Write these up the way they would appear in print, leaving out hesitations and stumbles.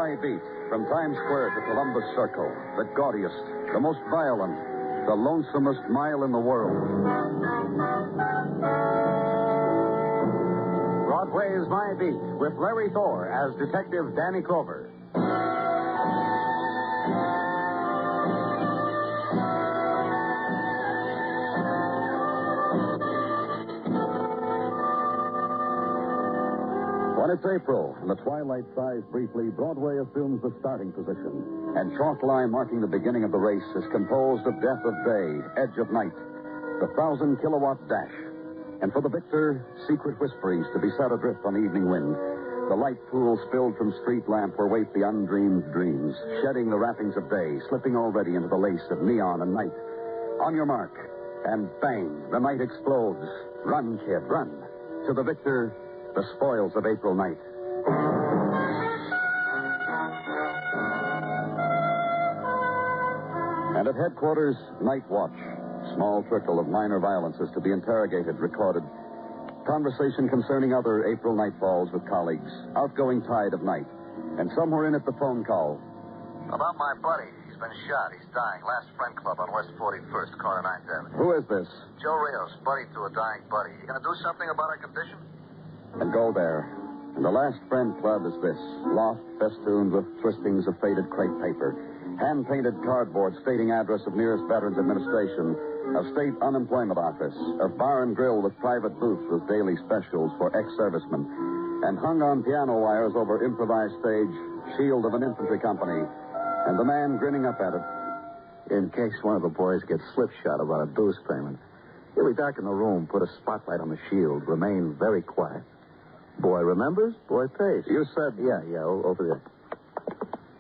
my beat. From Times Square to Columbus Circle, the gaudiest, the most violent, the lonesomest mile in the world. Broadway is my beat, with Larry Thor as Detective Danny Clover. When it's April and the twilight sighs briefly, Broadway assumes the starting position. And chalk line marking the beginning of the race is composed of death of day, edge of night, the 1,000-kilowatt dash. And for the victor, secret whisperings to be set adrift on the evening wind. The light pool spilled from street lamp where wait the undreamed dreams, shedding the wrappings of day, slipping already into the lace of neon and night. On your mark, and bang, the night explodes. Run, kid, run. To the victor, the spoils of April night. And at headquarters, night watch. Small trickle of minor violences to be interrogated, recorded. Conversation concerning other April nightfalls with colleagues. Outgoing tide of night. And somewhere in it, the phone call. About my buddy. He's been shot. He's dying. Last Friend Club on West 41st, corner 9th Avenue. Who is this? Joe Rios, buddy to a dying buddy. You gonna do something about our condition? And go there. And the last Friend Club is this. Loft festooned with twistings of faded crepe paper. Hand-painted cardboard stating address of nearest Veterans Administration, of State Unemployment Office, of bar and grill with private booth with daily specials for ex-servicemen, and hung on piano wires over improvised stage, shield of an infantry company, and the man grinning up at it. In case one of the boys gets slipshod about a dues payment, he'll be back in the room, put a spotlight on the shield, remain very quiet. Boy remembers, boy pays. You said... Yeah, over there.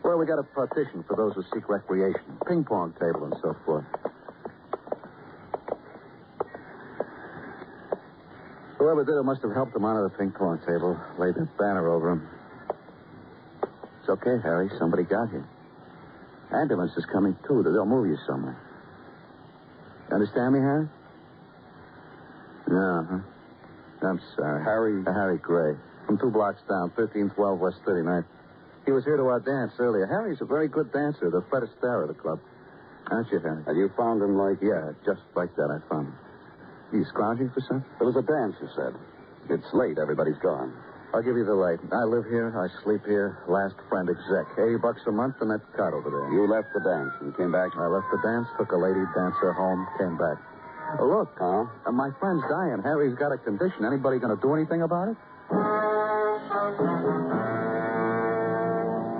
Well, we got a partition for those who seek recreation. Ping-pong table and so forth. Whoever did it must have helped him onto the ping-pong table, laid that banner over him. It's okay, Harry. Somebody got here. Ambulance is coming, too. They'll move you somewhere. You understand me, Harry? No, huh? I'm sorry. Harry Gray. From 2 blocks down, 1312 West 39th. He was here to our dance earlier. Harry's a very good dancer, the Fred Astaire of the club. Aren't you, Harry? And you found him like... Yeah, just like that I found him. You scrounging for something? There was a dance, you said. It's late. Everybody's gone. I'll give you the light. I live here. I sleep here. Last Friend exec. $80 a month and that cot over there. You left the dance and came back? I left the dance, took a lady dancer home, came back. Oh, look. Huh? My friend's dying. Harry's got a condition. Anybody going to do anything about it?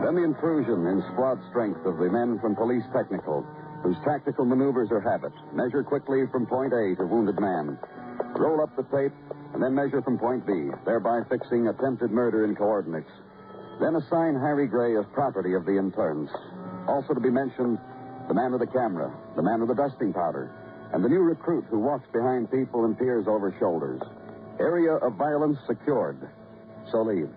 Then the intrusion in squad strength of the men from Police Technical, whose tactical maneuvers are habit. Measure quickly from point A to wounded man. Roll up the tape, and then measure from point B, thereby fixing attempted murder in coordinates. Then assign Harry Gray as property of the interns. Also to be mentioned, the man with the camera, the man with the dusting powder, and the new recruit who walks behind people and peers over shoulders. Area of violence secured. So leave.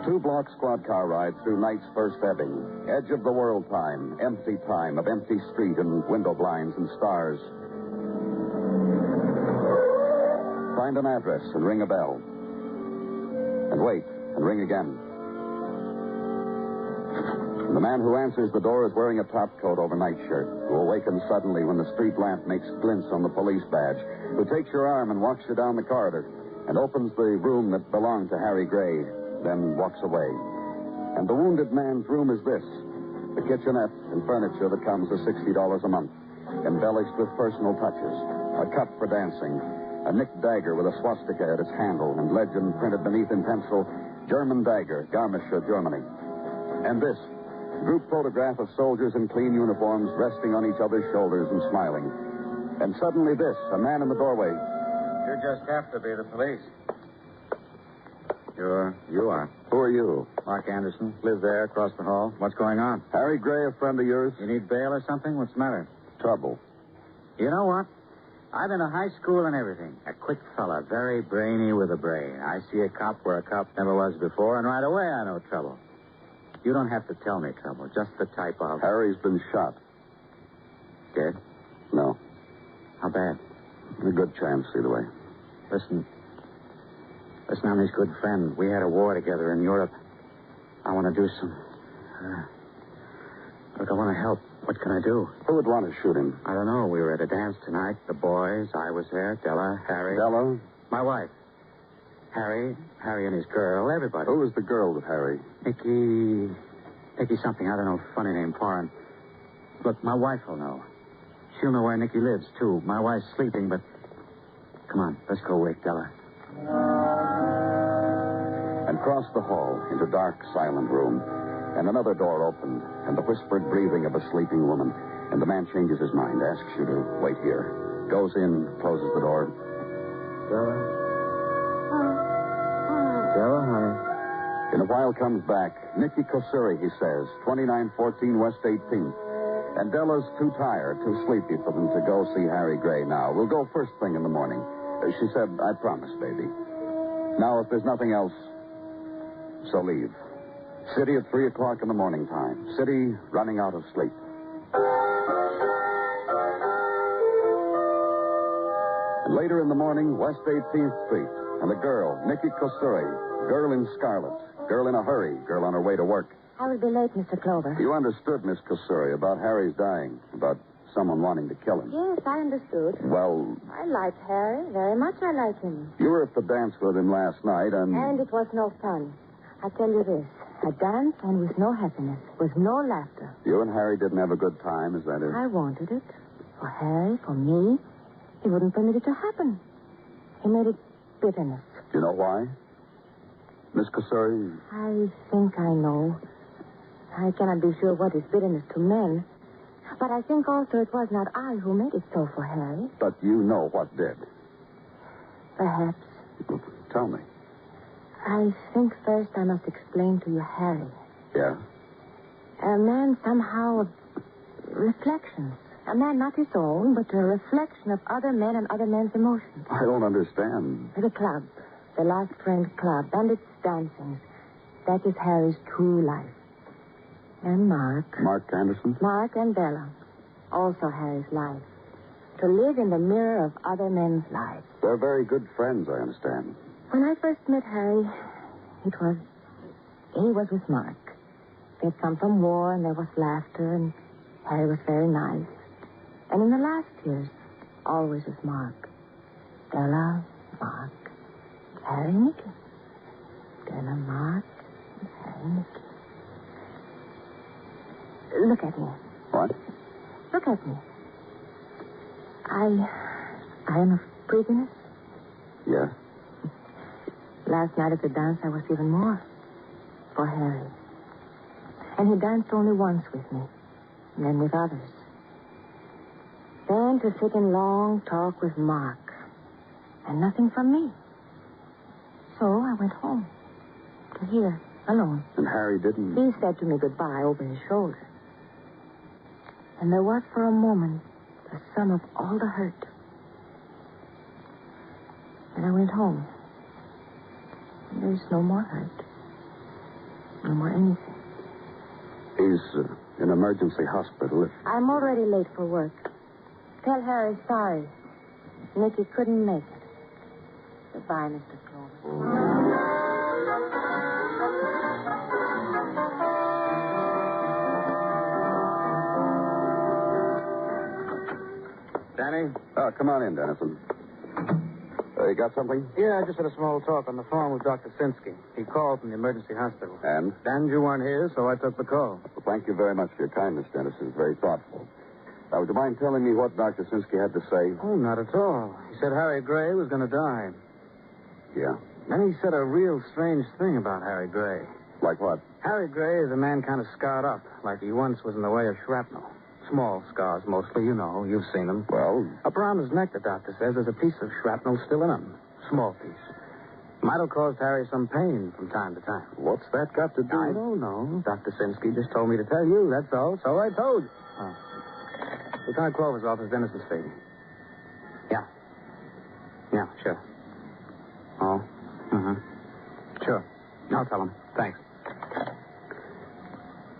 2-block squad car ride through night's first ebbing. Edge of the world time of empty street and window blinds and stars. Find an address and ring a bell. And wait and ring again. The man who answers the door is wearing a topcoat over nightshirt, who awakens suddenly when the street lamp makes glints on the police badge, who takes your arm and walks you down the corridor, and opens the room that belonged to Harry Gray, then walks away. And the wounded man's room is this: the kitchenette and furniture that comes to $60 a month, embellished with personal touches, a cup for dancing, a nicked dagger with a swastika at its handle, and legend printed beneath in pencil, German dagger, Garmischer, Germany. And this: group photograph of soldiers in clean uniforms resting on each other's shoulders and smiling. And suddenly this, a man in the doorway. You just have to be the police. You are. Who are you? Mark Anderson. Live there across the hall. What's going on? Harry Gray, a friend of yours? You need bail or something? What's the matter? Trouble. You know what? I've been to high school and everything. A quick fella, very brainy with a brain. I see a cop where a cop never was before, and right away I know trouble. You don't have to tell me trouble. Just the type of... Harry's been shot. Dead? No. How bad? A good chance, either way. Listen, Listen, I'm his good friend. We had a war together in Europe. I want to do some... Look, I want to help. What can I do? Who would want to shoot him? I don't know. We were at a dance tonight. The boys. I was there. Della, Harry. Della? My wife. Harry and his girl. Everybody. Who was the girl with Harry? Nicky something. I don't know. Funny name, foreign. Look, my wife will know. She'll know where Nicky lives, too. My wife's sleeping, but... Come on. Let's go wake Della. And crossed the hall into dark, silent room. And another door opened, and the whispered breathing of a sleeping woman. And the man changes his mind, asks you to wait here. Goes in, closes the door. Della? Della, honey. In a while comes back. Nicky Kosuri, he says, 2914 West 18th. And Della's too tired, too sleepy for them to go see Harry Gray now. We'll go first thing in the morning. She said, I promise, baby. Now, if there's nothing else, so leave. City at 3 o'clock in the morning time. City running out of sleep. And later in the morning, West 18th Street. And a girl, Nicky Kosuri. Girl in scarlet. Girl in a hurry. Girl on her way to work. I will be late, Mr. Clover. You understood, Miss Kosuri, about Harry's dying. About someone wanting to kill him. Yes, I understood. Well... I like Harry. Very much I like him. You were at the dance with him last night, And it was no fun. I tell you this. A dance and with no happiness. With no laughter. You and Harry didn't have a good time, is that it? I wanted it. For Harry, for me. He wouldn't permit it to happen. He made it bitterness. Do you know why? Miss Kosuri? I think I know. I cannot be sure what is bitterness to men. But I think also it was not I who made it so for Harry. But you know what did. Perhaps. Tell me. I think first I must explain to you Harry. Yeah? A man somehow of reflections. A man not his own, but a reflection of other men and other men's emotions. I don't understand. The club. The Last Friend Club. And its dancings. That is Harry's true life. And Mark. Mark Anderson? Mark and Bella. Also Harry's life. To live in the mirror of other men's lives. They're very good friends, I understand. When I first met Harry, he was with Mark. They had come from war, and there was laughter, and Harry was very nice. And in the last years, always with Mark. Della, Mark, Harry, Nicky. Della, Mark, Harry, Nicky. Look at me. What? Look at me. I am of prettiness. Yeah. Last night at the dance, I was even more. For Harry. And he danced only once with me. And then with others. Then to sit in long talk with Mark. And nothing from me. So I went home. To here, alone. And Harry didn't... He said to me goodbye over his shoulder. And there was for a moment the sum of all the hurt. And I went home. And there's no more hurt. No more anything. He's in emergency hospital. I'm already late for work. Tell Harry sorry. Nicky couldn't make it. Goodbye, Mr. Clover. Danny? Oh, come on in, Dennison. You got something? Yeah, I just had a small talk on the phone with Dr. Sinsky. He called from the emergency hospital. And? And you weren't here, so I took the call. Well, thank you very much for your kindness, Dennison. It's very thoughtful. Would you mind telling me what Dr. Sinsky had to say? Oh, not at all. He said Harry Gray was going to die. Yeah. Then he said a real strange thing about Harry Gray. Like what? Harry Gray is a man kind of scarred up, like he once was in the way of shrapnel. Small scars, mostly, you know. You've seen them. Well? Up around his neck, the doctor says, there's a piece of shrapnel still in him. Small piece. Might have caused Harry some pain from time to time. What's that got to do? I don't know. Dr. Sinsky just told me to tell you, that's all. So I told you. Oh. Lieutenant Clover's office, Dennison speaking. Yeah. Yeah, sure. Oh? Mm-hmm. Sure. I'll tell him. Thanks.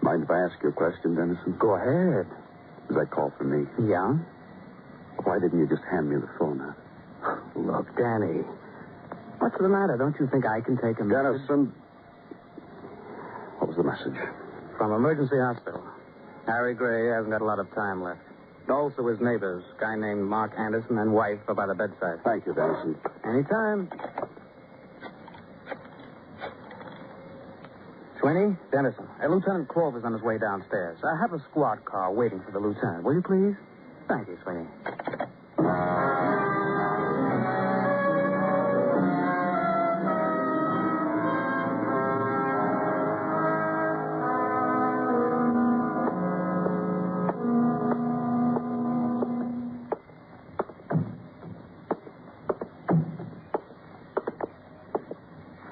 Mind if I ask you a question, Dennison? Go ahead. Was that call for me? Yeah? Why didn't you just hand me the phone? Look, Danny. What's the matter? Don't you think I can take a message? Dennison. What was the message? From emergency hospital. Harry Gray hasn't got a lot of time left. Also his neighbors, a guy named Mark Anderson and wife are by the bedside. Thank you, Dennison. Anytime. Sweeney, Dennison. Lieutenant Clover's on his way downstairs. I have a squad car waiting for the lieutenant. Will you please? Thank you, Sweeney.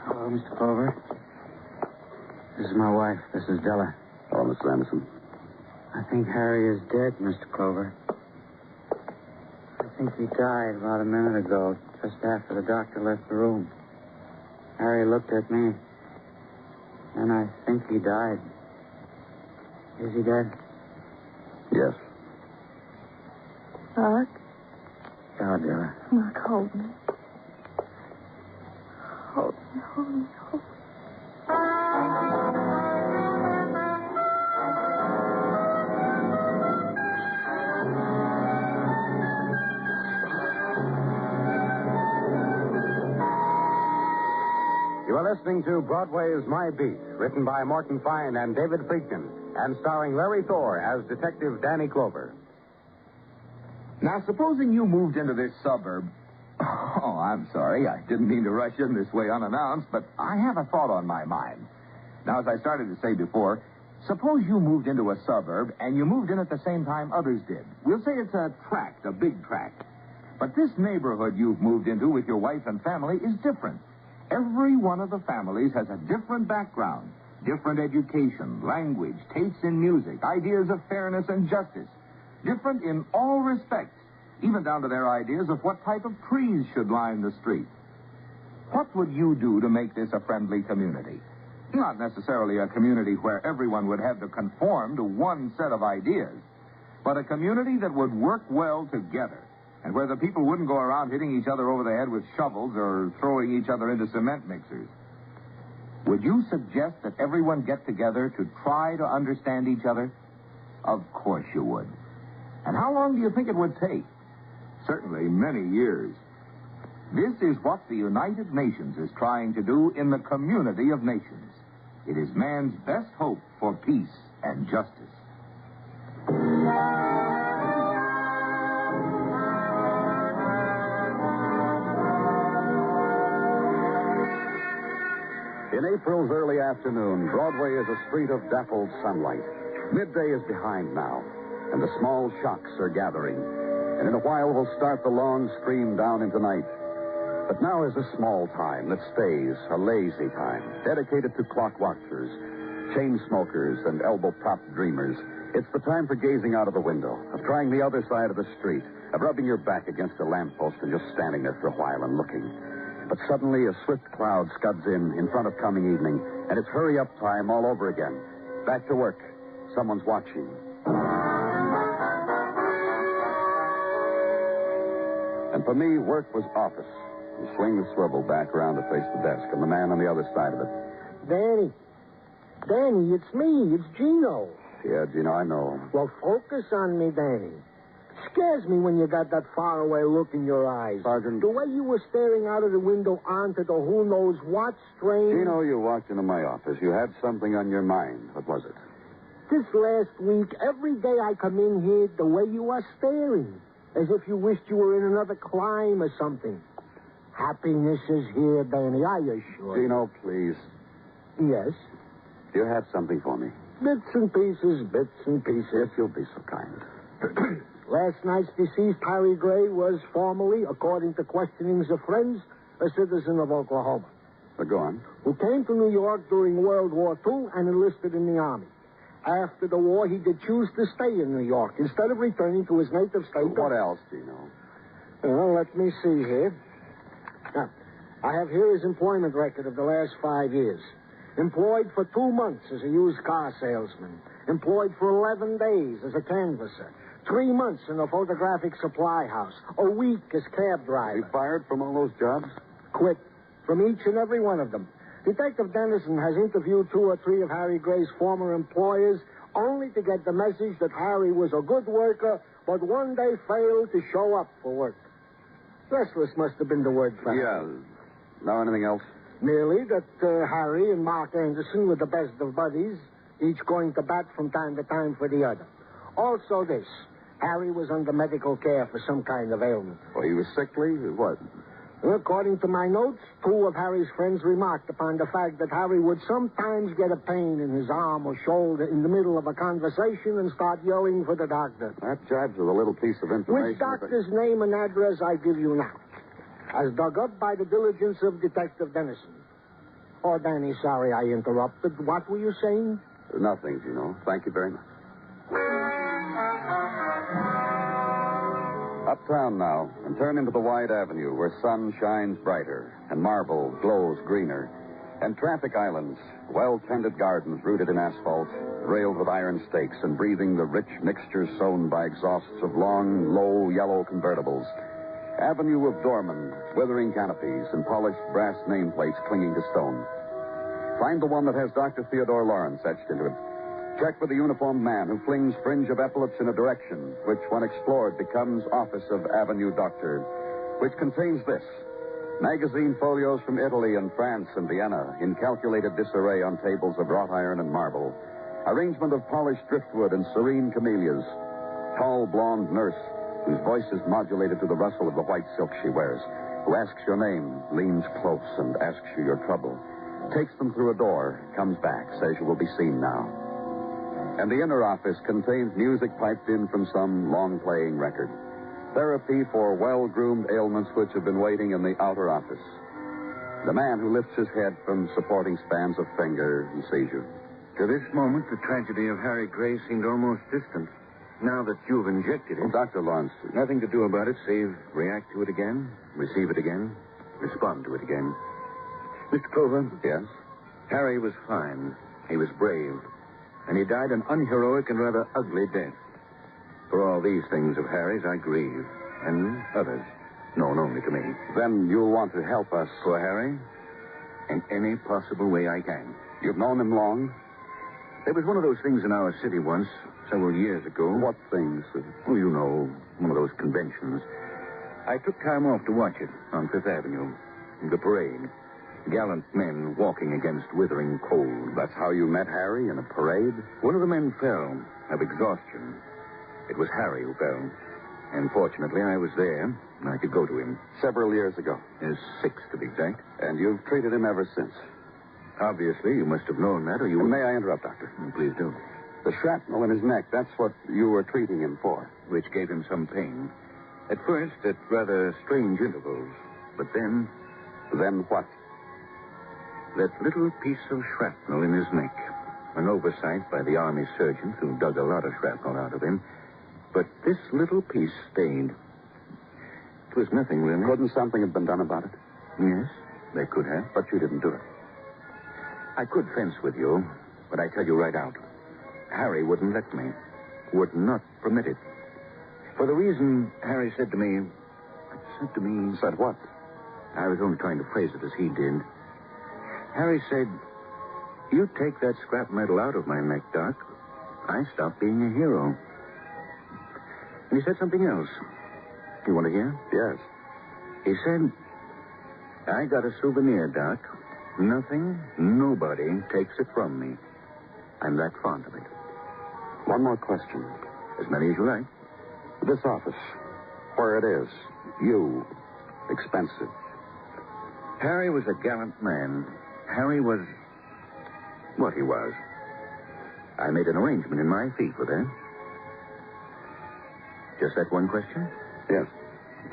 Hello, Mr. Clover. This is my wife. This is Della. Oh, Mr. Anderson. I think Harry is dead, Mr. Clover. I think he died about a minute ago, just after the doctor left the room. Harry looked at me, and I think he died. Is he dead? Yes. Mark? Oh, dear. Mark, hold me. Hold me, hold me, hold me. You are listening to Broadway's My Beat, written by Morton Fine and David Friedkin, and starring Larry Thor as Detective Danny Clover. Now, supposing you moved into this suburb. Oh, I'm sorry. I didn't mean to rush in this way unannounced, but I have a thought on my mind. Now, as I started to say before, suppose you moved into a suburb and you moved in at the same time others did. We'll say it's a tract, a big tract. But this neighborhood you've moved into with your wife and family is different. Every one of the families has a different background, different education, language, tastes in music, ideas of fairness and justice. Different in all respects, even down to their ideas of what type of trees should line the street. What would you do to make this a friendly community? Not necessarily a community where everyone would have to conform to one set of ideas, but a community that would work well together, and where the people wouldn't go around hitting each other over the head with shovels or throwing each other into cement mixers. Would you suggest that everyone get together to try to understand each other? Of course you would. And how long do you think it would take? Certainly many years. This is what the United Nations is trying to do in the community of nations. It is man's best hope for peace and justice. In April's early afternoon, Broadway is a street of dappled sunlight. Midday is behind now, and the small shocks are gathering. And in a while, we'll start the long stream down into night. But now is a small time that stays, a lazy time, dedicated to clock watchers, chain smokers, and elbow-propped dreamers. It's the time for gazing out of the window, of trying the other side of the street, of rubbing your back against a lamppost and just standing there for a while and looking. But suddenly a swift cloud scuds in front of coming evening, and it's hurry-up time all over again. Back to work. Someone's watching. And for me, work was office. You swing the swivel back around to face the desk, and the man on the other side of it. Danny, it's me. It's Gino. Yeah, Gino, I know. Well, focus on me, Danny. Scares me when you got that faraway look in your eyes. Sergeant. The way you were staring out of the window onto the who knows what strange... Gino, you walked into my office. You had something on your mind. What was it? This last week, every day I come in here, the way you are staring. As if you wished you were in another clime or something. Happiness is here, Danny, I assure you. Gino, please. Yes? You have something for me. Bits and pieces, bits and pieces. If you'll be so kind. Last night's deceased Harry Gray was formally, according to questionings of friends, a citizen of Oklahoma. But go on. Who came to New York during World War II and enlisted in the Army. After the war, he did choose to stay in New York instead of returning to his native state. What else, Gino? Well, let me see here. Now, I have here his employment record of the last 5 years. Employed for 2 months as a used car salesman. Employed for 11 days as a canvasser. 3 months in a photographic supply house. A week as cab driver. You fired from all those jobs? Quit. from each and every one of them. Detective Dennison has interviewed 2 or 3 of Harry Gray's former employers only to get the message that Harry was a good worker, but one day failed to show up for work. Restless must have been the word for him. Yeah. Now, anything else? Merely that Harry and Mark Anderson were the best of buddies, each going to bat from time to time for the other. Also this, Harry was under medical care for some kind of ailment. Well, he was sickly? What? According to my notes, 2 of Harry's friends remarked upon the fact that Harry would sometimes get a pain in his arm or shoulder in the middle of a conversation and start yelling for the doctor. That jibes with a little piece of information. Which doctor's name and address I give you now, as dug up by the diligence of Detective Dennison. Oh, Danny, sorry I interrupted. What were you saying? Nothing, Gino. Thank you very much. Uptown now, and turn into the wide avenue where sun shines brighter and marble glows greener, and traffic islands, well-tended gardens rooted in asphalt, railed with iron stakes and breathing the rich mixture sown by exhausts of long, low, yellow convertibles. Avenue of doormen, withering canopies, and polished brass nameplates clinging to stone. Find the one that has Dr. Theodore Lawrence etched into it. Check with the uniformed man who flings fringe of epaulets in a direction, which, when explored, becomes Office of Avenue Doctor, which contains this: magazine folios from Italy and France and Vienna, in calculated disarray on tables of wrought iron and marble. Arrangement of polished driftwood and serene camellias. Tall, blonde nurse, whose voice is modulated to the rustle of the white silk she wears, who asks your name, leans close, and asks you your trouble. Takes them through a door, comes back, says you will be seen now. And the inner office contains music piped in from some long-playing record. Therapy for well-groomed ailments which have been waiting in the outer office. The man who lifts his head from supporting spans of finger and sees you. To this moment, the tragedy of Harry Gray seemed almost distant. Now that you've injected it... Oh, Dr. Lawrence. Nothing to do about it, save react to it again, receive it again, respond to it again. Mr. Clover? Yes? Harry was fine. He was brave. And he died an unheroic and rather ugly death. For all these things of Harry's, I grieve. And others, known only to me. Then you'll want to help us. For Harry? In any possible way I can. You've known him long? There was one of those things in our city once, several years ago. What things? Oh, you know, one of those conventions. I took time off to watch it on Fifth Avenue. The parade. Gallant men walking against withering cold. That's how you met Harry, in a parade? One of the men fell of exhaustion. It was Harry who fell. And fortunately, I was there, and I could go to him. Several years ago. 6, to be exact. And you've treated him ever since? Obviously, you must have known that, or you... May I interrupt, Doctor? Please do. The shrapnel in his neck, that's what you were treating him for. Which gave him some pain. At first, at rather strange intervals. But then... Then what? That little piece of shrapnel in his neck. An oversight by the army surgeons who dug a lot of shrapnel out of him. But this little piece stayed. It was nothing, really. Couldn't something have been done about it? Yes, they could have. But you didn't do it. I could fence with you, but I tell you right out. Harry wouldn't let me. Would not permit it. For the reason Harry said to me... Said what? I was only trying to phrase it as he did. Harry said, you take that scrap metal out of my neck, Doc, I stop being a hero. And he said something else. You want to hear? Yes. He said, I got a souvenir, Doc. Nothing, nobody takes it from me. I'm that fond of it. One more question. As many as you like. This office, where it is, you, expensive. Harry was a gallant man. Harry was what he was. I made an arrangement in my fee for that. Just that one question? Yes.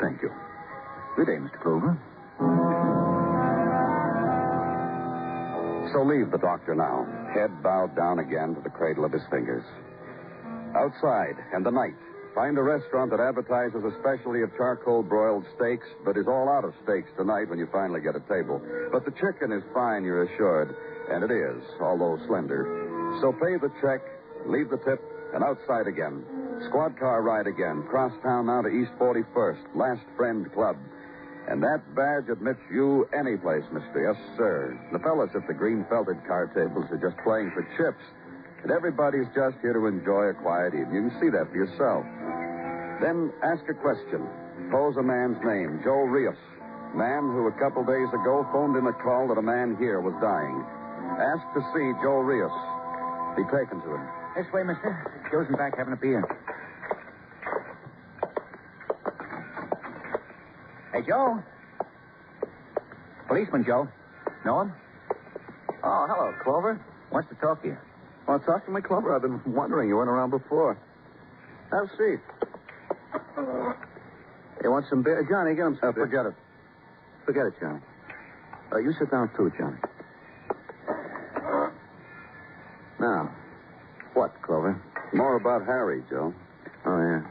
Thank you. Good day, Mr. Clover. So leave the doctor now, head bowed down again to the cradle of his fingers. Outside, and the night, find a restaurant that advertises a specialty of charcoal broiled steaks, but is all out of steaks tonight when you finally get a table. But the chicken is fine, you're assured, and it is, although slender. So pay the check, leave the tip, and outside again. Squad car ride again, cross town now to East 41st, Last Friend Club. And that badge admits you any place, mister. Yes, sir. The fellas at the green felted card tables are just playing for chips. And everybody's just here to enjoy a quiet evening. You can see that for yourself. Then ask a question. Pose a man's name, Joe Rios. Man who a couple days ago phoned in a call that a man here was dying. Ask to see Joe Rios. Be taken to him. This way, mister. Joe's in back having a beer. Hey, Joe. Policeman Joe. Know him? Oh, hello, Clover. Wants to talk to you. Want to talk to me, Clover? I've been wondering. You weren't around before. Have a seat. You want some beer? Johnny, get him some beer. Forget it. Forget it, Johnny. You sit down, too, Johnny. Now, what, Clover? More about Harry, Joe. Oh, yeah.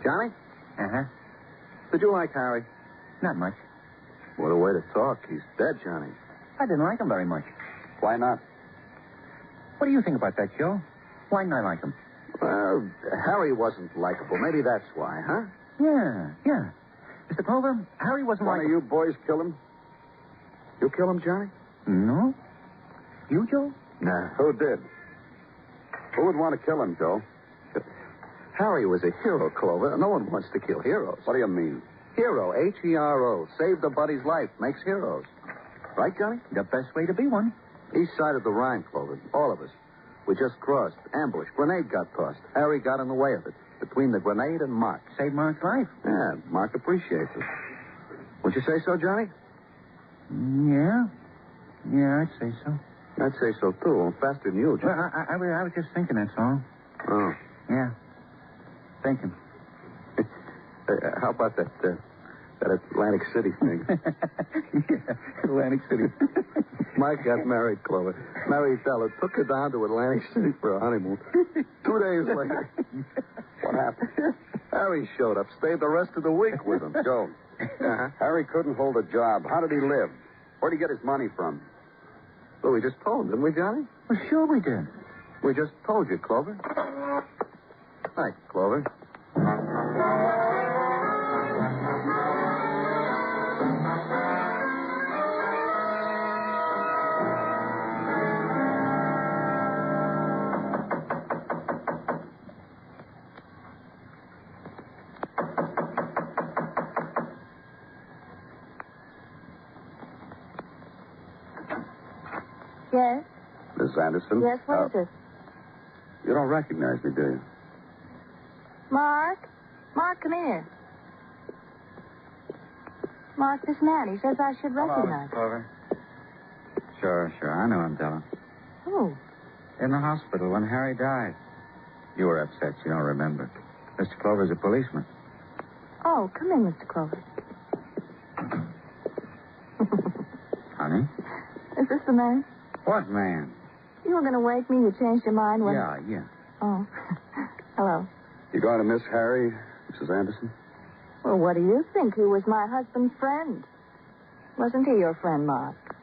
Johnny? Uh-huh. Did you like Harry? Not much. What a way to talk. He's dead, Johnny. I didn't like him very much. Why not? What do you think about that, Joe? Why didn't I like him? Well, Harry wasn't likable. Maybe that's why, huh? Yeah. Mr. Clover, Harry wasn't One like... of you boys kill him? You kill him, Johnny? No? You, Joe? Nah. Who did? Who would want to kill him, Joe? Harry was a hero, Clover. No one wants to kill heroes. What do you mean? Hero, Hero. Saved a buddy's life. Makes heroes. Right, Johnny? The best way to be one. East side of the Rhine, Clover. All of us. We just crossed. Ambush. Grenade got tossed. Harry got in the way of it. Between the grenade and Mark. Saved Mark's life. Yeah, Mark appreciates it. Would you say so, Johnny? Yeah, I'd say so. I'd say so, too. Faster than you, Johnny. Well, I was just thinking, that's all. Oh. Yeah. Thinking. How about that Atlantic City thing? Yeah, Atlantic City. Mike got married, Clover. Married fella. Took her down to Atlantic City for a honeymoon. 2 days later. What happened? Harry showed up. Stayed the rest of the week with him. Joe. Uh-huh. Harry couldn't hold a job. How did he live? Where'd he get his money from? Well, we just told him, didn't we, Johnny? Well, sure we did. We just told you, Clover. Hi, Clover. Yes? Miss Anderson? Yes, what is it? You don't recognize me, do you? Mark? Mark, come here. Mark, this man, he says I should recognize him. Clover. Sure. I know him, Della. Who? In the hospital when Harry died. You were upset. You don't remember. Mr. Clover's a policeman. Oh, come in, Mr. Clover. Honey? Is this the man? What man? You were going to wake me. You changed your mind when... Yeah. Oh. Hello. You going to miss Harry, Mrs. Anderson? Well, what do you think? He was my husband's friend. Wasn't he your friend, Mark?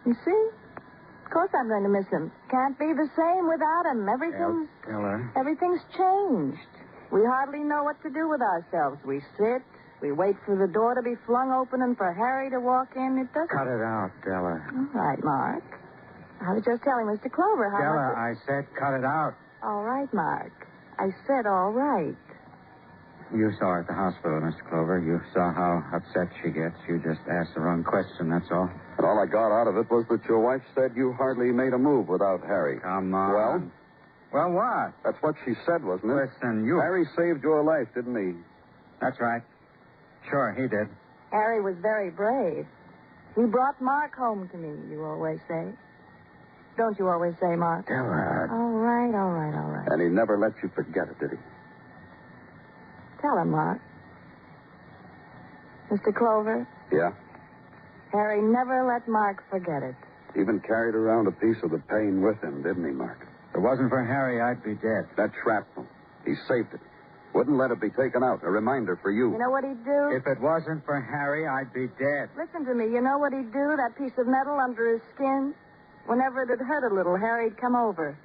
You see? Of course I'm going to miss him. Can't be the same without him. Everything's changed. We hardly know what to do with ourselves. We sit, we wait for the door to be flung open and for Harry to walk in. It doesn't... Cut it out, Della. All right, Mark. I was just telling Mr. Clover how Della, much... I said cut it out. All right, Mark. I said all right. You saw her at the hospital, Mr. Clover. You saw how upset she gets. You just asked the wrong question, that's all. And all I got out of it was that your wife said you hardly made a move without Harry. Come on. Well, what? That's what she said, wasn't it? Listen, you... Harry saved your life, didn't he? That's right. Sure, he did. Harry was very brave. He brought Mark home to me, you always say. Don't you always say, Mark? Della. All right. And he never let you forget it, did he? Tell him, Mark. Mr. Clover, Yeah? Harry never let Mark forget it. Even carried around a piece of the pain with him, didn't he, Mark? If it wasn't for Harry, I'd be dead. That shrapnel. He saved it. Wouldn't let it be taken out. A reminder for you. You know what he'd do? If it wasn't for Harry, I'd be dead. Listen to me. You know what he'd do? That piece of metal under his skin? Whenever it had hurt a little, Harry'd come over.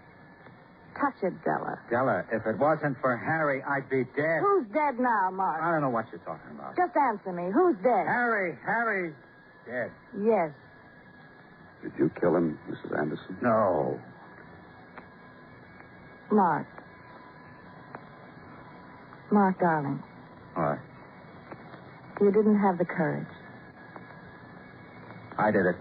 touch it, Della. Della, if it wasn't for Harry, I'd be dead. Who's dead now, Mark? I don't know what you're talking about. Just answer me. Who's dead? Harry's dead. Yes. Did you kill him, Mrs. Anderson? No. Mark. Mark, darling. What? You didn't have the courage. I did it.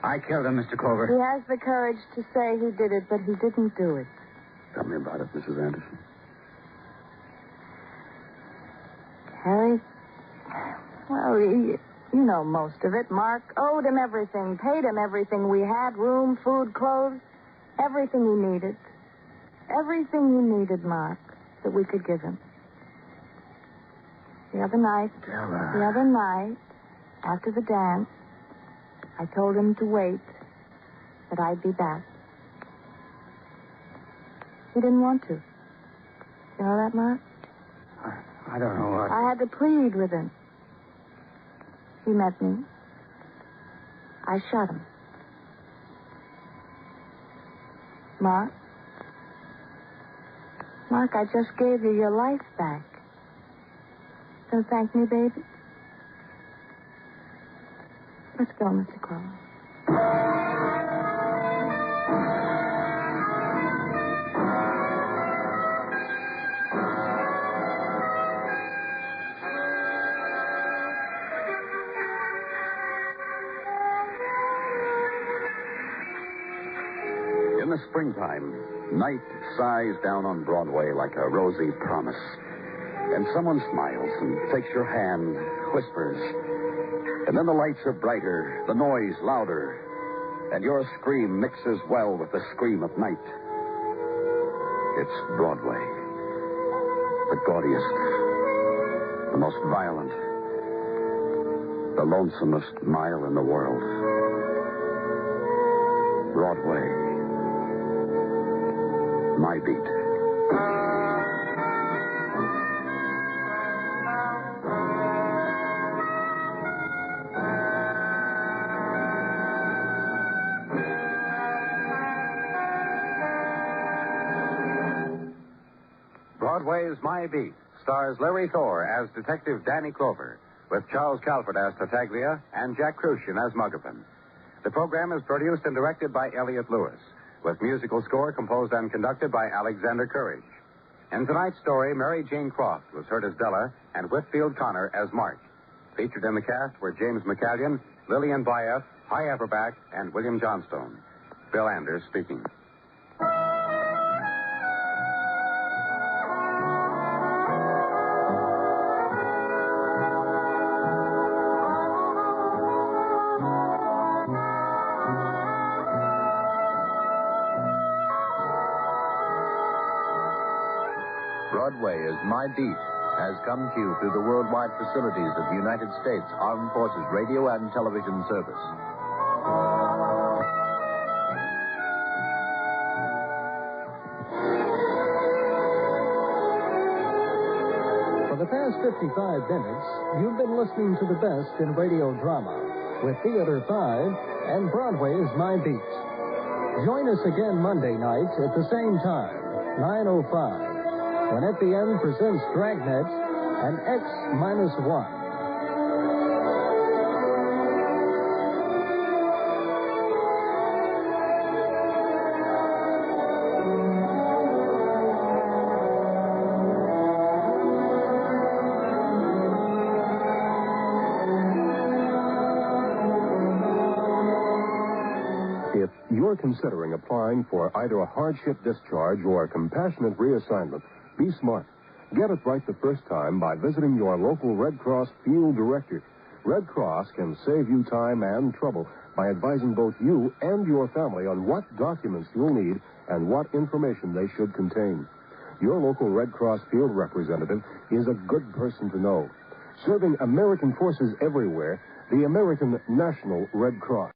I killed him, Mr. Clover. He has the courage to say he did it, but he didn't do it. Tell me about it, Mrs. Anderson. Harry? Well, you know most of it. Mark owed him everything, paid him everything we had, room, food, clothes, everything he needed. Everything he needed, Mark, that we could give him. The other night, after the dance, I told him to wait, that I'd be back. He didn't want to. You know that, Mark? I don't know what. I had to plead with him. He met me. I shot him. Mark, I just gave you your life back. Don't thank me, baby. Let's go, Mr. Clover. In the springtime, night sighs down on Broadway like a rosy promise. And someone smiles and takes your hand, whispers. And then the lights are brighter, the noise louder, and your scream mixes well with the scream of night. It's Broadway. The gaudiest, the most violent, the lonesomest mile in the world. Broadway. My beat. Broadway's My Beat stars Larry Thor as Detective Danny Clover, with Charles Calvert as Tartaglia and Jack Kruschen as Muggavan. The program is produced and directed by Elliott Lewis, with musical score composed and conducted by Alexander Courage. In tonight's story, Mary Jane Croft was heard as Della and Whitfield Connor as Mark. Featured in the cast were James McCallion, Lillian Byeth, Hy Averback, and William Johnstone. Bill Anders speaking. Broadway is My Beat has come to you through the worldwide facilities of the United States Armed Forces Radio and Television Service. For the past 55 minutes, you've been listening to the best in radio drama with Theater 5 and Broadway's My Beat. Join us again Monday nights at the same time, 9:05. When FBN presents Dragnet and X-1. If you're considering applying for either a hardship discharge or a compassionate reassignment, be smart. Get it right the first time by visiting your local Red Cross field director. Red Cross can save you time and trouble by advising both you and your family on what documents you'll need and what information they should contain. Your local Red Cross field representative is a good person to know. Serving American forces everywhere, the American National Red Cross.